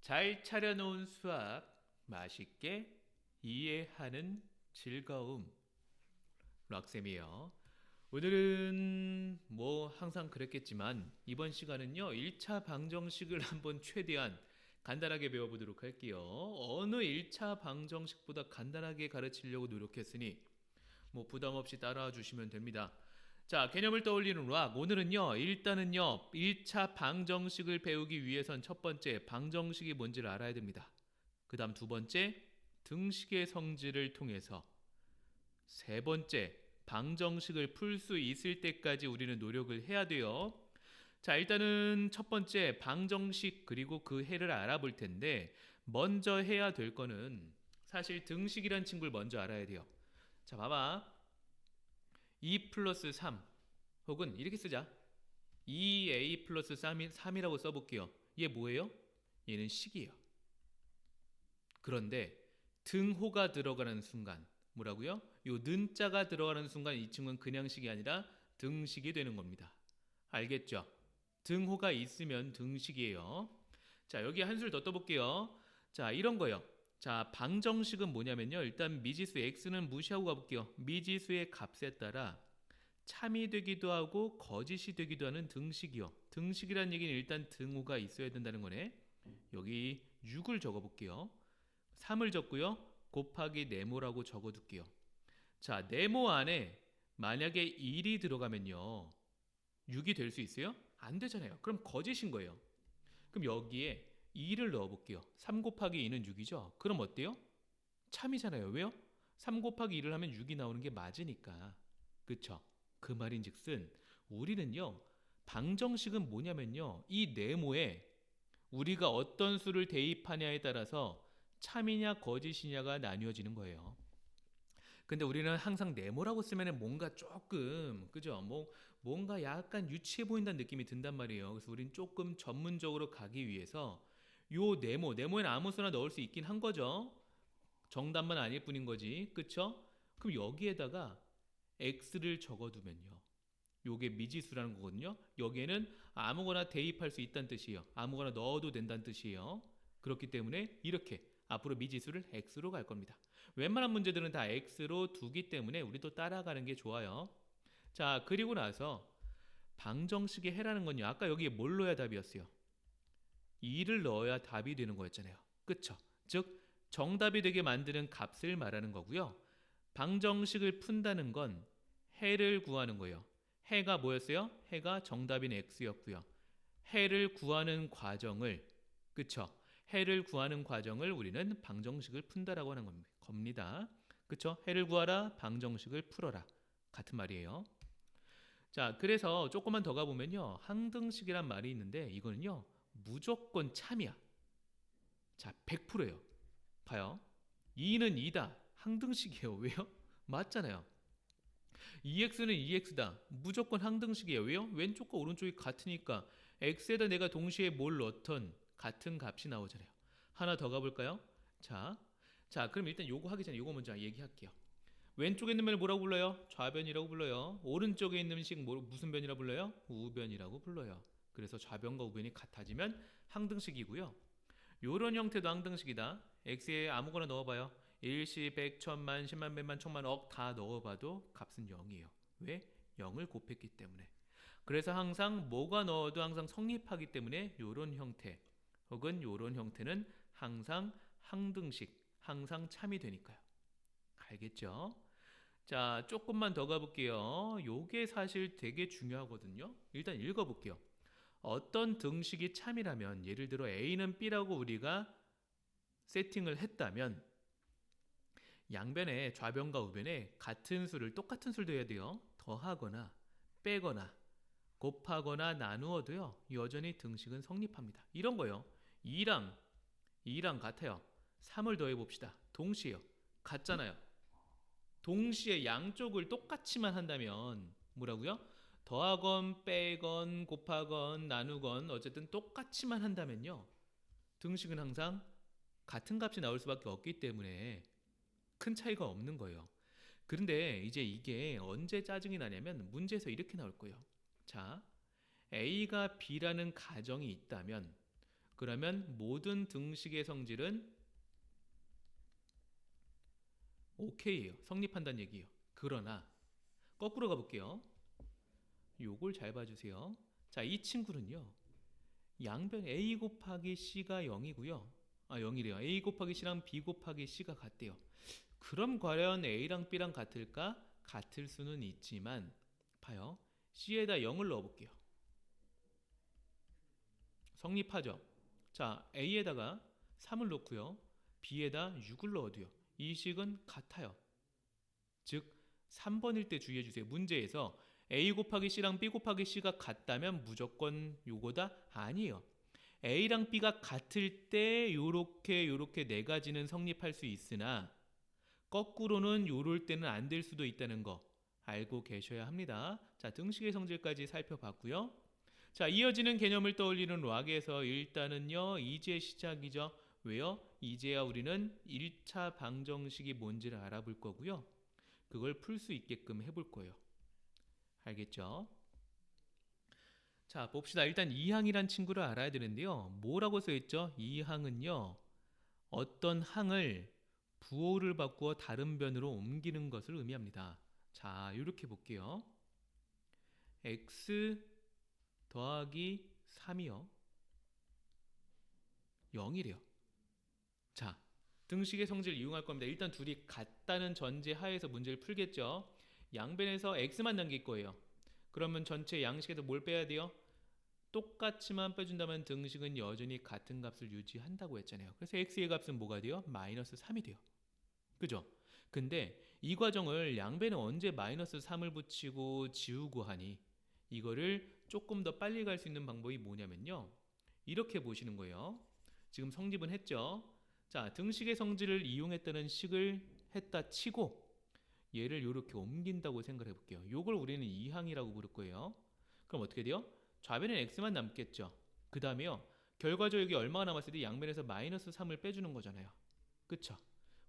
잘 차려놓은 수학, 맛있게 이해하는 즐거움. 락쌤이에요. 오늘은 뭐 항상 그랬겠지만 이번 시간은요 1차 방정식을 한번 최대한 간단하게 배워보도록 할게요. 어느 1차 방정식보다 간단하게 가르치려고 노력했으니 뭐 부담 없이 따라와 주시면 됩니다. 자, 개념을 떠올리는 락. 오늘은요, 일단은요, 1차 방정식을 배우기 위해선 첫 번째, 방정식이 뭔지를 알아야 됩니다. 그 다음 두 번째, 등식의 성질을 통해서 세 번째, 방정식을 풀 수 있을 때까지 우리는 노력을 해야 돼요. 자, 일단은 첫 번째, 방정식 그리고 그 해를 알아볼 텐데, 먼저 해야 될 거는 사실 등식이란 친구를 먼저 알아야 돼요. 자, 봐봐. 2 플러스 3 혹은 이렇게 쓰자. 2a 플러스 3이라고 써볼게요. 얘 뭐예요? 얘는 식이에요. 그런데 등호가 들어가는 순간 뭐라고요? 요 는자가 들어가는 순간 이 친구는 그냥 식이 아니라 등식이 되는 겁니다. 알겠죠? 등호가 있으면 등식이에요. 자, 여기 한 술 더 떠볼게요. 자, 이런 거요. 자, 방정식은 뭐냐면요. 일단 미지수 x는 무시하고 가볼게요. 미지수의 값에 따라 참이 되기도 하고 거짓이 되기도 하는 등식이요. 등식이란 얘기는 일단 등호가 있어야 된다는 거네. 여기 6을 적어볼게요. 3을 적고요. 곱하기 네모라고 적어둘게요. 자, 네모 안에 만약에 1이 들어가면요. 6이 될 수 있어요? 안 되잖아요. 그럼 거짓인 거예요. 그럼 여기에 2를 넣어볼게요. 3 곱하기 2는 6이죠? 그럼 어때요? 참이잖아요. 왜요? 3 곱하기 2를 하면 6이 나오는 게 맞으니까. 그쵸? 그 말인즉슨 우리는요. 방정식은 뭐냐면요. 이 네모에 우리가 어떤 수를 대입하냐에 따라서 참이냐 거짓이냐가 나뉘어지는 거예요. 근데 우리는 항상 네모라고 쓰면 뭔가 조금 그죠? 뭐 뭔가 약간 유치해 보인다는 느낌이 든단 말이에요. 그래서 우린 조금 전문적으로 가기 위해서 요 네모에는 아무 수나 넣을 수 있긴 한 거죠. 정답만 아닐 뿐인 거지. 그쵸? 그럼 여기에다가 x를 적어두면요. 요게 미지수라는 거거든요. 여기에는 아무거나 대입할 수 있다는 뜻이에요. 아무거나 넣어도 된다는 뜻이에요. 그렇기 때문에 이렇게 앞으로 미지수를 x로 갈 겁니다. 웬만한 문제들은 다 x로 두기 때문에 우리도 따라가는 게 좋아요. 자, 그리고 나서 방정식의 해라는 건요. 아까 여기에 뭘 넣어야 답이었어요? 2를 넣어야 답이 되는 거였잖아요. 그쵸? 즉 정답이 되게 만드는 값을 말하는 거고요. 방정식을 푼다는 건 해를 구하는 거예요. 해가 뭐였어요? 해가 정답인 x였고요. 해를 구하는 과정을 그쵸? 해를 구하는 과정을 우리는 방정식을 푼다라고 하는 겁니다. 그쵸? 해를 구하라, 방정식을 풀어라. 같은 말이에요. 자, 그래서 조금만 더 가보면요. 항등식이란 말이 있는데 이거는요. 무조건 참이야. 자, 100%예요. 봐요. 2는 2다. 항등식이에요. 왜요? 맞잖아요. EX는 EX다. 무조건 항등식이에요. 왜요? 왼쪽과 오른쪽이 같으니까 X에다 내가 동시에 뭘 넣던 같은 값이 나오잖아요. 하나 더 가볼까요? 자, 자, 그럼 일단 요거 하기 전에 요거 먼저 얘기할게요. 왼쪽에 있는 면을 뭐라고 불러요? 좌변이라고 불러요. 오른쪽에 있는 식 무슨 변이라고 불러요? 우변이라고 불러요. 그래서 좌변과 우변이 같아지면 항등식이고요. 요런 형태도 항등식이다. x에 아무거나 넣어봐요. 일시, 백, 천만, 십만, 백만, 천만, 억 다 넣어봐도 값은 0이에요. 왜? 0을 곱했기 때문에. 그래서 항상 뭐가 넣어도 항상 성립하기 때문에 요런 형태 혹은 요런 형태는 항상 항등식, 항상 참이 되니까요. 알겠죠? 자, 조금만 더 가볼게요. 요게 사실 되게 중요하거든요. 일단 읽어볼게요. 어떤 등식이 참이라면 예를 들어 A는 B라고 우리가 세팅을 했다면 양변에 좌변과 우변에 같은 수를 똑같은 수를 둬야 돼요. 더하거나 빼거나 곱하거나 나누어도요. 여전히 등식은 성립합니다. 이런 거요. 2랑 같아요. 3을 더해 봅시다. 동시에요. 같잖아요. 동시에 양쪽을 똑같이만 한다면 뭐라고요? 더하건 빼건 곱하건 나누건 어쨌든 똑같이만 한다면요. 등식은 항상 같은 값이 나올 수밖에 없기 때문에 큰 차이가 없는 거예요. 그런데 이제 이게 언제 짜증이 나냐면 문제에서 이렇게 나올 거예요. 자, A가 B라는 가정이 있다면 그러면 모든 등식의 성질은 OK예요. 성립한다는 얘기예요. 그러나 거꾸로 가볼게요. 요걸 잘 봐주세요. 자, 이 친구는요. 양변 A 곱하기 C가 0이고요. 아, 0이래요. A 곱하기 C랑 B 곱하기 C가 같대요. 그럼 과연 A랑 B랑 같을까? 같을 수는 있지만 봐요. C에다 0을 넣어볼게요. 성립하죠. 자, A에다가 3을 넣고요. B에다 6을 넣어도요. 이 식은 같아요. 즉 3번일 때 주의해주세요. 문제에서 A 곱하기 C랑 B 곱하기 C가 같다면 무조건 요거다? 아니에요. A랑 B가 같을 때 요렇게 네 가지는 성립할 수 있으나 거꾸로는 요럴 때는 안 될 수도 있다는 거 알고 계셔야 합니다. 자, 등식의 성질까지 살펴봤고요. 자, 이어지는 개념을 떠올리는 락에서 일단은요, 이제 시작이죠. 왜요? 이제야 우리는 1차 방정식이 뭔지를 알아볼 거고요. 그걸 풀 수 있게끔 해볼 거예요. 알겠죠? 자, 봅시다. 일단 이항이란 친구를 알아야 되는데요. 뭐라고 써있죠? 이항은요, 어떤 항을 부호를 바꾸어 다른 변으로 옮기는 것을 의미합니다. 자, 이렇게 볼게요. x 더하기 3이요. 0이래요. 자, 등식의 성질을 이용할 겁니다. 일단 둘이 같다는 전제 하에서 문제를 풀겠죠. 양변에서 x만 남길 거예요. 그러면 전체 양식에서 뭘 빼야 돼요? 똑같이만 빼준다면 등식은 여전히 같은 값을 유지한다고 했잖아요. 그래서 x의 값은 뭐가 돼요? 마이너스 3이 돼요. 그죠? 근데 이 과정을 양변에 언제 마이너스 3을 붙이고 지우고 하니 이거를 조금 더 빨리 갈 수 있는 방법이 뭐냐면요. 이렇게 보시는 거예요. 지금 성립은 했죠. 자, 등식의 성질을 이용했다는 식을 했다 치고 얘를 이렇게 옮긴다고 생각을 해볼게요. 요걸 우리는 이항이라고 부를 거예요. 그럼 어떻게 돼요? 좌변엔 x만 남겠죠. 그 다음에요. 결과적으로 여기 얼마가 남았을 때 양변에서 마이너스 3을 빼주는 거잖아요. 그쵸?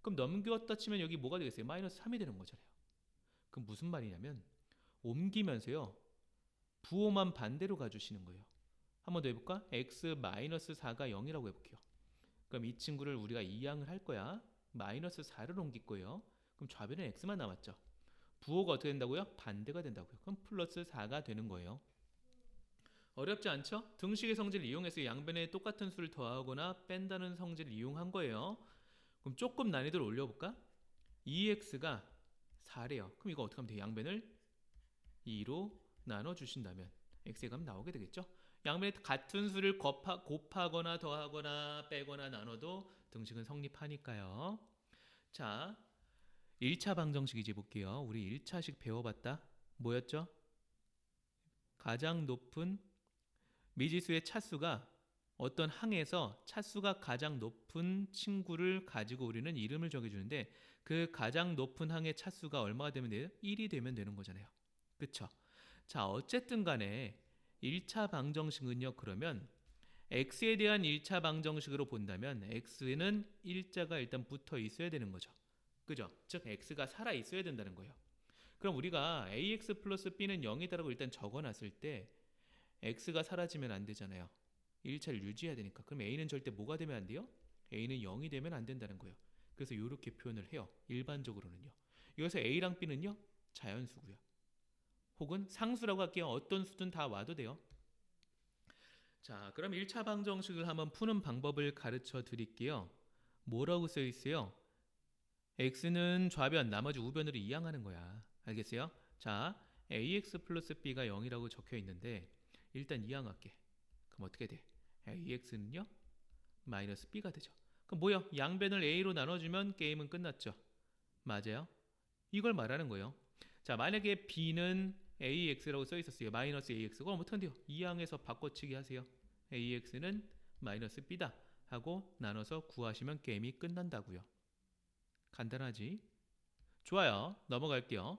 그럼 넘겼다 치면 여기 뭐가 되겠어요? 마이너스 3이 되는 거잖아요. 그럼 무슨 말이냐면 옮기면서요. 부호만 반대로 가주시는 거예요. 한 번 더 해볼까? x 마이너스 4가 0이라고 해볼게요. 그럼 이 친구를 우리가 이항을 할 거야. 마이너스 4를 옮길 거예요. 그럼 좌변은 x만 남았죠. 부호가 어떻게 된다고요? 반대가 된다고요. 그럼 플러스 4가 되는 거예요. 어렵지 않죠? 등식의 성질을 이용해서 양변에 똑같은 수를 더하거나 뺀다는 성질을 이용한 거예요. 그럼 조금 난이도를 올려볼까? 2x가 4래요. 그럼 이거 어떻게 하면 돼요? 양변을 2로 나눠주신다면 x의 값이 나오게 되겠죠? 양변에 같은 수를 곱하거나 더하거나 빼거나 나눠도 등식은 성립하니까요. 자, 1차 방정식 이제 볼게요. 우리 1차식 배워봤다. 뭐였죠? 가장 높은 미지수의 차수가 어떤 항에서 차수가 가장 높은 친구를 가지고 우리는 이름을 정해주는데 그 가장 높은 항의 차수가 얼마가 되면 돼요? 1이 되면 되는 거잖아요. 그쵸? 자, 어쨌든 간에 1차 방정식은요. 그러면 x에 대한 1차 방정식으로 본다면 x는 1자가 일단 붙어 있어야 되는 거죠. 그죠? 즉 x가 살아 있어야 된다는 거예요. 그럼 우리가 ax 플러스 b는 0이다라고 일단 적어놨을 때 x가 사라지면 안 되잖아요. 1차를 유지해야 되니까. 그럼 a는 절대 뭐가 되면 안 돼요? a는 0이 되면 안 된다는 거예요. 그래서 이렇게 표현을 해요. 일반적으로는요. 여기서 a랑 b는요. 자연수고요. 혹은 상수라고 할게요. 어떤 수든 다 와도 돼요. 자, 그럼 1차 방정식을 한번 푸는 방법을 가르쳐 드릴게요. 뭐라고 써 있어요? x는 좌변, 나머지 우변으로 이항하는 거야. 알겠어요? 자, ax 플러스 b가 0이라고 적혀 있는데 일단 이항할게. 그럼 어떻게 돼? ax는요? 마이너스 b가 되죠. 그럼 뭐요? 양변을 a로 나눠주면 게임은 끝났죠. 맞아요? 이걸 말하는 거예요. 자, 만약에 b는 ax라고 써 있었어요. 마이너스 ax. 그럼 어떻게 돼요? 이항에서 바꿔치기 하세요. ax는 마이너스 b다 하고 나눠서 구하시면 게임이 끝난다고요. 간단하지? 좋아요. 넘어갈게요.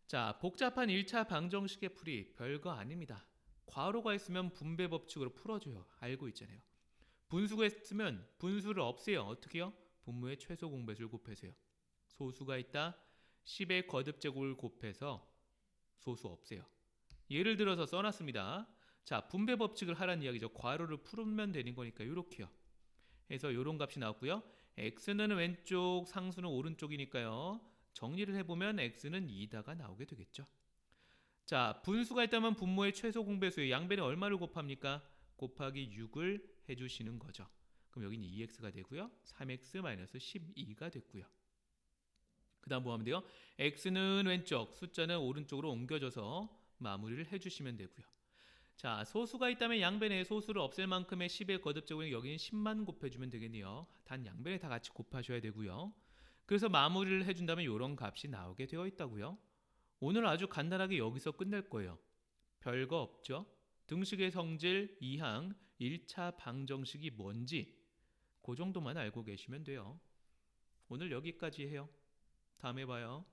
자, 복잡한 1차 방정식의 풀이 별거 아닙니다. 괄호가 있으면 분배 법칙으로 풀어줘요. 알고 있잖아요. 분수가 있으면 분수를 없애요. 어떻게요? 분모의 최소 공배수를 곱해서요. 소수가 있다. 10의 거듭제곱을 곱해서 소수 없애요. 예를 들어서 써놨습니다. 자, 분배 법칙을 하라는 이야기죠. 괄호를 풀면 되는 거니까 이렇게요. 해서 이런 값이 나왔고요. x는 왼쪽, 상수는 오른쪽이니까요. 정리를 해보면 x는 2다가 나오게 되겠죠. 자, 분수가 있다면 분모의 최소 공배수의 양변에 얼마를 곱합니까? 곱하기 6을 해주시는 거죠. 그럼 여기는 2x가 되고요. 3x-12가 됐고요. 그 다음 뭐 하면 돼요? x는 왼쪽, 숫자는 오른쪽으로 옮겨져서 마무리를 해주시면 되고요. 자, 소수가 있다면 양변에 소수를 없앨 만큼의 10의 거듭제곱은 여기는 10만 곱해주면 되겠네요. 단 양변에 다 같이 곱하셔야 되고요. 그래서 마무리를 해준다면 이런 값이 나오게 되어 있다고요. 오늘 아주 간단하게 여기서 끝낼 거예요. 별거 없죠. 등식의 성질 2항 1차 방정식이 뭔지 그 정도만 알고 계시면 돼요. 오늘 여기까지 해요. 다음에 봐요.